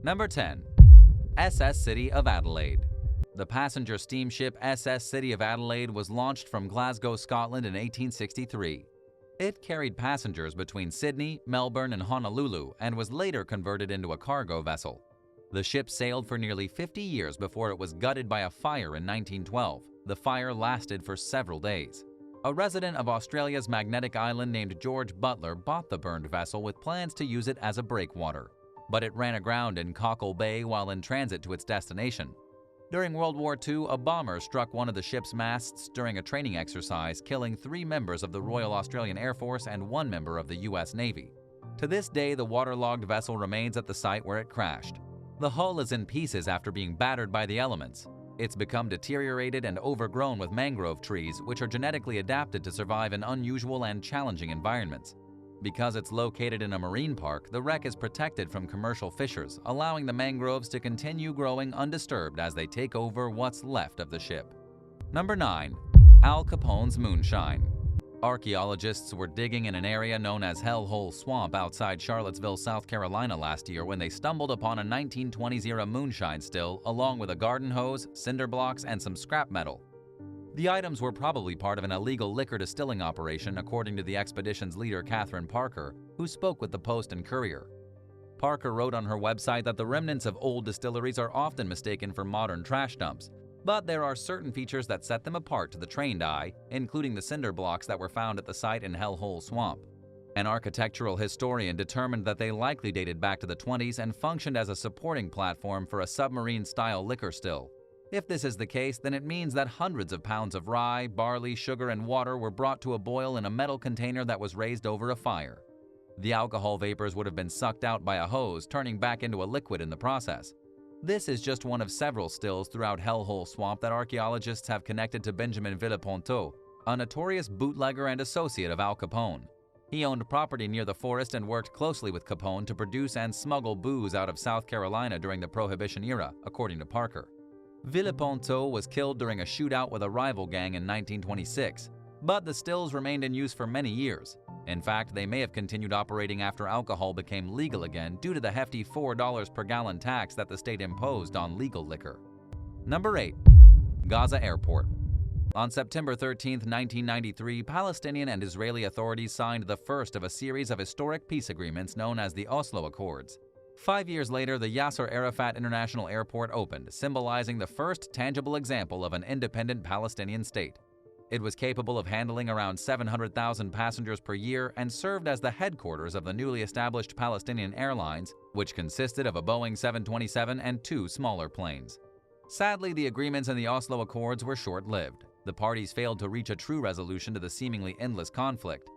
Number 10. SS City of Adelaide. The passenger steamship SS City of Adelaide was launched from Glasgow, Scotland in 1863. It carried passengers between Sydney, Melbourne, and Honolulu and was later converted into a cargo vessel. The ship sailed for nearly 50 years before it was gutted by a fire in 1912. The fire lasted for several days. A resident of Australia's magnetic island named George Butler bought the burned vessel with plans to use it as a breakwater, but it ran aground in Cockle Bay while in transit to its destination. During World War II, a bomber struck one of the ship's masts during a training exercise, killing 3 members of the Royal Australian Air Force and 1 member of the U.S. Navy. To this day, the waterlogged vessel remains at the site where it crashed. The hull is in pieces after being battered by the elements. It's become deteriorated and overgrown with mangrove trees, which are genetically adapted to survive in unusual and challenging environments. Because it's located in a marine park, the wreck is protected from commercial fishers, allowing the mangroves to continue growing undisturbed as they take over what's left of the ship. Number 9. Al Capone's moonshine. Archaeologists were digging in an area known as Hell Hole Swamp outside Charlottesville, South Carolina last year when they stumbled upon a 1920s-era moonshine still, along with a garden hose, cinder blocks, and some scrap metal. The items were probably part of an illegal liquor distilling operation, according to the expedition's leader Catherine Parker, who spoke with the Post and Courier. Parker wrote on her website that the remnants of old distilleries are often mistaken for modern trash dumps, but there are certain features that set them apart to the trained eye, including the cinder blocks that were found at the site in Hell Hole Swamp. An architectural historian determined that they likely dated back to the 20s and functioned as a supporting platform for a submarine-style liquor still. If this is the case, then it means that hundreds of pounds of rye, barley, sugar, and water were brought to a boil in a metal container that was raised over a fire. The alcohol vapors would have been sucked out by a hose, turning back into a liquid in the process. This is just one of several stills throughout Hell Hole Swamp that archaeologists have connected to Benjamin Villepinto, a notorious bootlegger and associate of Al Capone. He owned property near the forest and worked closely with Capone to produce and smuggle booze out of South Carolina during the Prohibition era, according to Parker. Villepinto was killed during a shootout with a rival gang in 1926, but the stills remained in use for many years. In fact, they may have continued operating after alcohol became legal again due to the hefty $4 per gallon tax that the state imposed on legal liquor. Number 8. Gaza Airport. On September 13, 1993, Palestinian and Israeli authorities signed the first of a series of historic peace agreements known as the Oslo Accords. 5 years later, the Yasser Arafat International Airport opened, symbolizing the first tangible example of an independent Palestinian state. It was capable of handling around 700,000 passengers per year and served as the headquarters of the newly established Palestinian Airlines, which consisted of a Boeing 727 and 2 smaller planes. Sadly, the agreements in the Oslo Accords were short-lived. The parties failed to reach a true resolution to the seemingly endless conflict.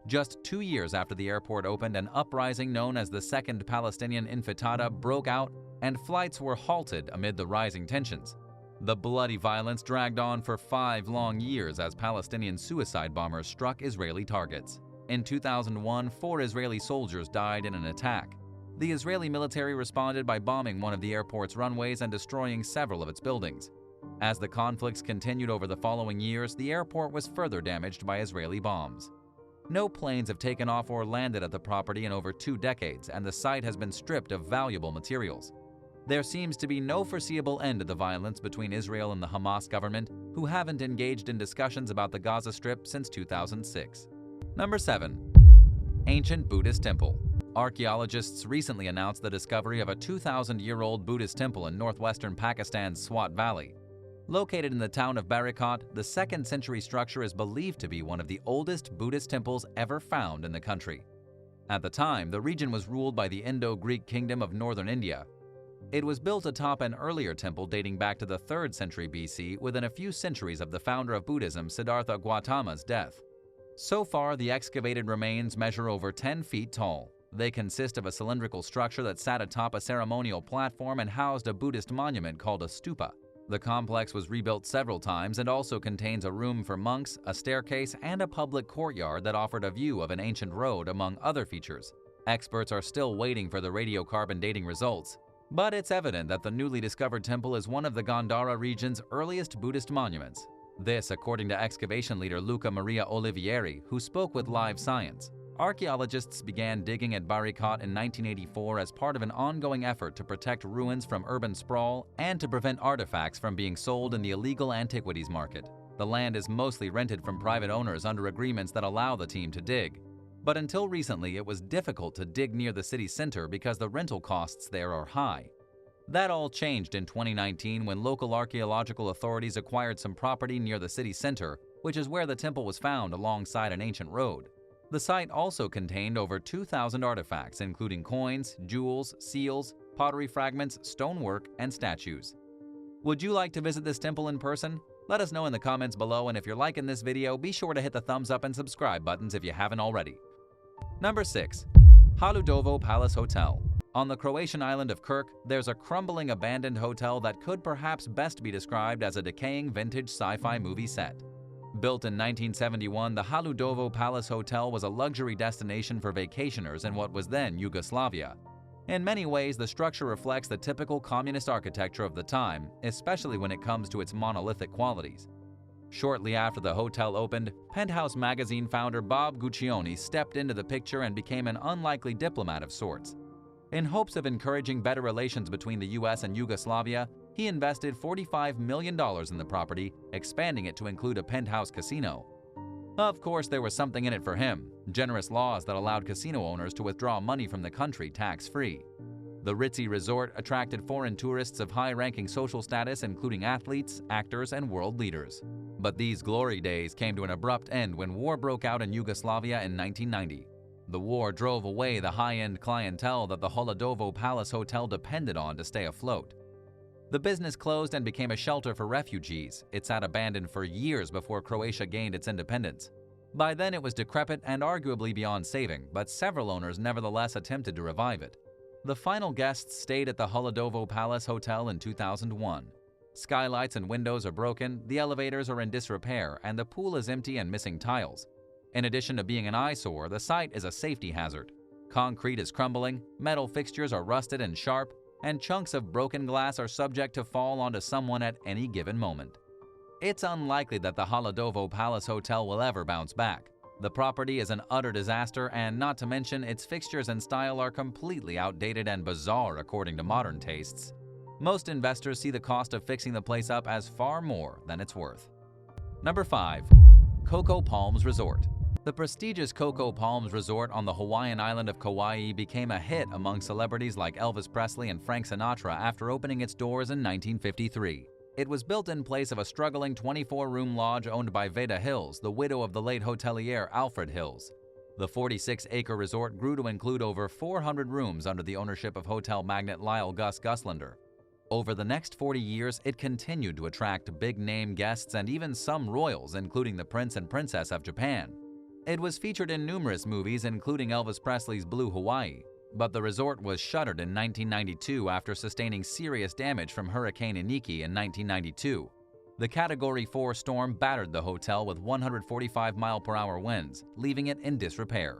Just 2 years after the airport opened, an uprising known as the Second Palestinian Intifada broke out, and flights were halted amid the rising tensions. The bloody violence dragged on for 5 long years as Palestinian suicide bombers struck Israeli targets. In 2001, 4 Israeli soldiers died in an attack. The Israeli military responded by bombing one of the airport's runways and destroying several of its buildings. As the conflicts continued over the following years, the airport was further damaged by Israeli bombs. No planes have taken off or landed at the property in over 2 decades, and the site has been stripped of valuable materials. There seems to be no foreseeable end to the violence between Israel and the Hamas government, who haven't engaged in discussions about the Gaza Strip since 2006. Number 7. Ancient Buddhist Temple. Archaeologists recently announced the discovery of a 2,000-year-old Buddhist temple in northwestern Pakistan's Swat Valley. Located in the town of Barakat, the 2nd century structure is believed to be one of the oldest Buddhist temples ever found in the country. At the time, the region was ruled by the Indo-Greek kingdom of northern India. It was built atop an earlier temple dating back to the 3rd century B.C. within a few centuries of the founder of Buddhism, Siddhartha Gautama's death. So far, the excavated remains measure over 10 feet tall. They consist of a cylindrical structure that sat atop a ceremonial platform and housed a Buddhist monument called a stupa. The complex was rebuilt several times and also contains a room for monks, a staircase, and a public courtyard that offered a view of an ancient road, among other features. Experts are still waiting for the radiocarbon dating results, but it's evident that the newly discovered temple is one of the Gandhara region's earliest Buddhist monuments. This, according to excavation leader Luca Maria Olivieri, who spoke with Live Science. archaeologists began digging at Barikat in 1984 as part of an ongoing effort to protect ruins from urban sprawl and to prevent artifacts from being sold in the illegal antiquities market. The land is mostly rented from private owners under agreements that allow the team to dig. But until recently, it was difficult to dig near the city center because the rental costs there are high. That all changed in 2019 when local archaeological authorities acquired some property near the city center, which is where the temple was found alongside an ancient road. The site also contained over 2,000 artifacts, including coins, jewels, seals, pottery fragments, stonework, and statues. Would you like to visit this temple in person? Let us know in the comments below, and if you're liking this video, be sure to hit the thumbs up and subscribe buttons if you haven't already. Number 6. Haludovo Palace Hotel. On the Croatian island of Krk, there's a crumbling abandoned hotel that could perhaps best be described as a decaying vintage sci-fi movie set. Built in 1971, the Haludovo Palace Hotel was a luxury destination for vacationers in what was then Yugoslavia. In many ways, the structure reflects the typical communist architecture of the time, especially when it comes to its monolithic qualities. Shortly after the hotel opened, Penthouse magazine founder Bob Guccione stepped into the picture and became an unlikely diplomat of sorts. In hopes of encouraging better relations between the US and Yugoslavia, he invested $45 million in the property, expanding it to include a penthouse casino. Of course, there was something in it for him: generous laws that allowed casino owners to withdraw money from the country tax-free. The ritzy resort attracted foreign tourists of high-ranking social status, including athletes, actors, and world leaders. But these glory days came to an abrupt end when war broke out in Yugoslavia in 1990. The war drove away the high-end clientele that the Haludovo Palace Hotel depended on to stay afloat. The business closed and became a shelter for refugees. It sat abandoned for years before Croatia gained its independence. By then it was decrepit and arguably beyond saving, but several owners nevertheless attempted to revive it. The final guests stayed at the Haludovo Palace Hotel in 2001. Skylights and windows are broken, the elevators are in disrepair, and the pool is empty and missing tiles. In addition to being an eyesore, the site is a safety hazard. Concrete is crumbling, metal fixtures are rusted and sharp, and chunks of broken glass are subject to fall onto someone at any given moment. It's unlikely that the Haludovo Palace Hotel will ever bounce back. The property is an utter disaster, and not to mention its fixtures and style are completely outdated and bizarre according to modern tastes. Most investors see the cost of fixing the place up as far more than it's worth. Number 5. Coco Palms Resort. The prestigious Coco Palms Resort on the Hawaiian island of Kauai became a hit among celebrities like Elvis Presley and Frank Sinatra after opening its doors in 1953. It was built in place of a struggling 24-room lodge owned by Veda Hills, the widow of the late hotelier Alfred Hills. The 46-acre resort grew to include over 400 rooms under the ownership of hotel magnate Lyle Gus Guslander. Over the next 40 years, it continued to attract big-name guests and even some royals, including the Prince and Princess of Japan. It was featured in numerous movies, including Elvis Presley's Blue Hawaii, but the resort was shuttered in 1992 after sustaining serious damage from Hurricane Iniki in 1992. The Category 4 storm battered the hotel with 145-mile-per-hour winds, leaving it in disrepair.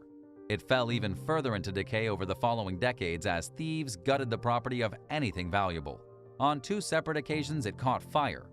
It fell even further into decay over the following decades as thieves gutted the property of anything valuable. On 2 separate occasions, it caught fire.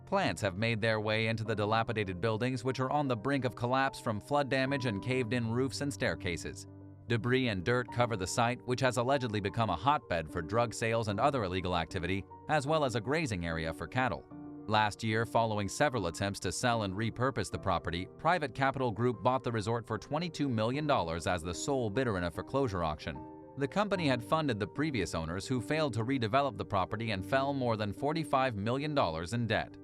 Plants have made their way into the dilapidated buildings, which are on the brink of collapse from flood damage and caved-in roofs and staircases. Debris and dirt cover the site, which has allegedly become a hotbed for drug sales and other illegal activity, as well as a grazing area for cattle. Last year, following several attempts to sell and repurpose the property, Private Capital Group bought the resort for $22 million as the sole bidder in a foreclosure auction. The company had funded the previous owners, who failed to redevelop the property and fell more than $45 million in debt.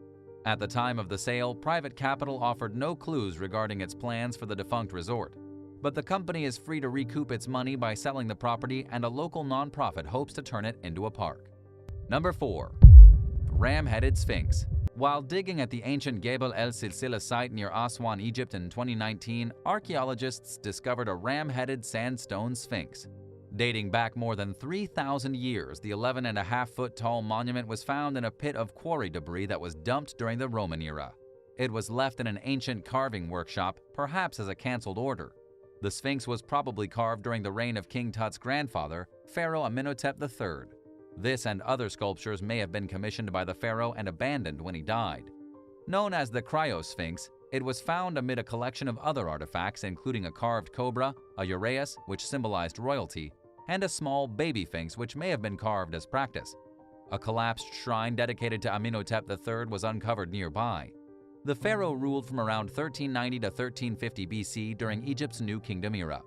At the time of the sale, Private Capital offered no clues regarding its plans for the defunct resort. But the company is free to recoup its money by selling the property, and a local nonprofit hopes to turn it into a park. Number 4. Ram-headed Sphinx. While digging at the ancient Gebel el-Silsila site near Aswan, Egypt in 2019, archaeologists discovered a ram-headed sandstone sphinx. Dating back more than 3,000 years, the 11.5-foot-tall monument was found in a pit of quarry debris that was dumped during the Roman era. It was left in an ancient carving workshop, perhaps as a cancelled order. The Sphinx was probably carved during the reign of King Tut's grandfather, Pharaoh Amenhotep III. This and other sculptures may have been commissioned by the pharaoh and abandoned when he died. Known as the Cryo-Sphinx, It was found amid a collection of other artifacts, including a carved cobra, a uraeus, which symbolized royalty, and a small baby sphinx, which may have been carved as practice. A collapsed shrine dedicated to Amenhotep III was uncovered nearby. The pharaoh ruled from around 1390 to 1350 BC during Egypt's New Kingdom era.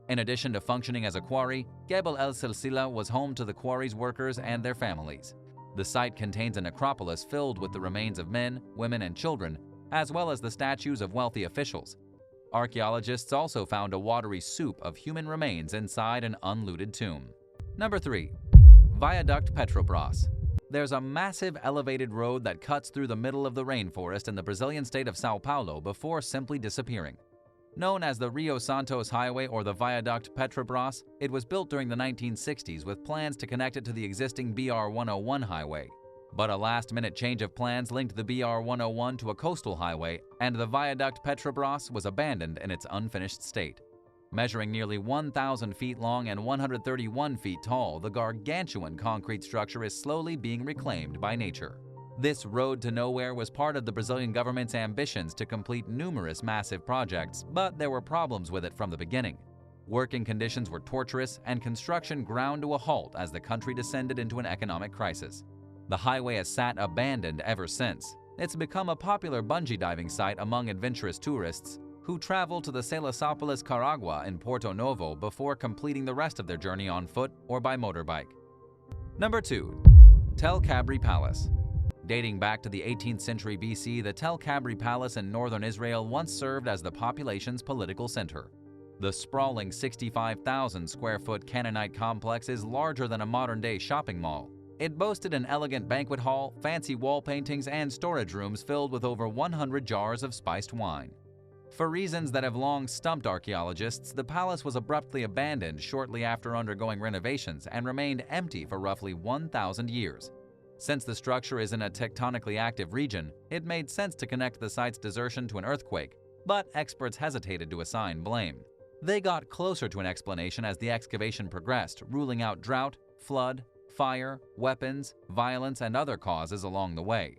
In addition to functioning as a quarry, Gebel el-Silsila was home to the quarry's workers and their families. The site contains a necropolis filled with the remains of men, women, and children, as well as the statues of wealthy officials. Archaeologists also found a watery soup of human remains inside an unlooted tomb. Number 3. Viaduct Petrobras. There's a massive elevated road that cuts through the middle of the rainforest in the Brazilian state of São Paulo before simply disappearing. Known as the Rio-Santos Highway or the Viaduct Petrobras, it was built during the 1960s with plans to connect it to the existing BR-101 highway. But a last-minute change of plans linked the BR-101 to a coastal highway, and the Viaduct Petrobras was abandoned in its unfinished state. Measuring nearly 1,000 feet long and 131 feet tall, the gargantuan concrete structure is slowly being reclaimed by nature. This road to nowhere was part of the Brazilian government's ambitions to complete numerous massive projects, but there were problems with it from the beginning. Working conditions were torturous, and construction ground to a halt as the country descended into an economic crisis. The highway has sat abandoned ever since. It's become a popular bungee diving site among adventurous tourists who travel to the Salesopolis Caragua in Porto Novo before completing the rest of their journey on foot or by motorbike. Number 2. Tel Kabri Palace. Dating back to the 18th century BC, the Tel Kabri Palace in northern Israel once served as the population's political center. The sprawling 65,000 square foot Canaanite complex is larger than a modern-day shopping mall. It boasted an elegant banquet hall, fancy wall paintings, and storage rooms filled with over 100 jars of spiced wine. For reasons that have long stumped archaeologists, the palace was abruptly abandoned shortly after undergoing renovations and remained empty for roughly 1,000 years. Since the structure is in a tectonically active region, it made sense to connect the site's desertion to an earthquake, but experts hesitated to assign blame. They got closer to an explanation as the excavation progressed, ruling out drought, flood, fire, weapons, violence, and other causes along the way.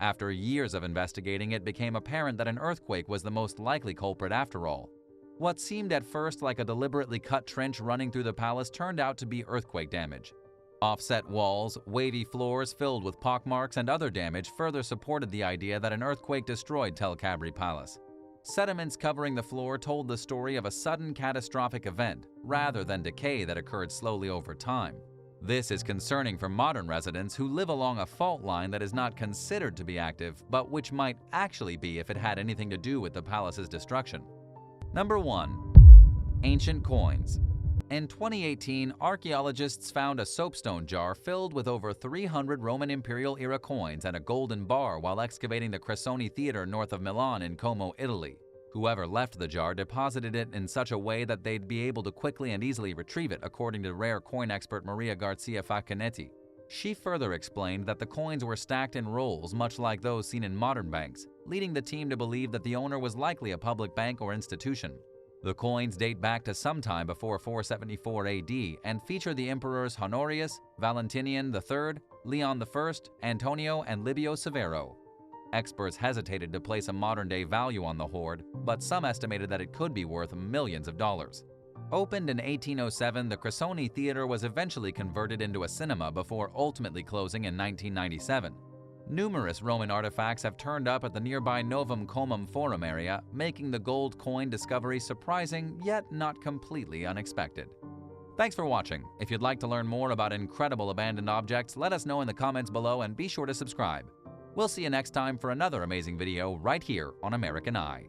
After years of investigating, it became apparent that an earthquake was the most likely culprit after all. What seemed at first like a deliberately cut trench running through the palace turned out to be earthquake damage. Offset walls, wavy floors filled with pockmarks, and other damage further supported the idea that an earthquake destroyed Tel Kabri Palace. Sediments covering the floor told the story of a sudden catastrophic event, rather than decay that occurred slowly over time. This is concerning for modern residents who live along a fault line that is not considered to be active, but which might actually be if it had anything to do with the palace's destruction. Number 1. Ancient coins. In 2018, archaeologists found a soapstone jar filled with over 300 Roman imperial-era coins and a golden bar while excavating the Cressoni Theater north of Milan in Como, Italy. Whoever left the jar deposited it in such a way that they'd be able to quickly and easily retrieve it, according to rare coin expert Maria Garcia Facchinetti. She further explained that the coins were stacked in rolls much like those seen in modern banks, leading the team to believe that the owner was likely a public bank or institution. The coins date back to sometime before 474 AD and feature the emperors Honorius, Valentinian III, Leon I, Antonio, and Livio Severo. Experts hesitated to place a modern-day value on the hoard, but some estimated that it could be worth millions of dollars. Opened in 1807, the Cressoni Theater was eventually converted into a cinema before ultimately closing in 1997. Numerous Roman artifacts have turned up at the nearby Novum Comum Forum area, making the gold coin discovery surprising yet not completely unexpected. Thanks for watching. If you'd like to learn more about incredible abandoned objects, let us know in the comments below and be sure to subscribe. We'll see you next time for another amazing video right here on American Eye.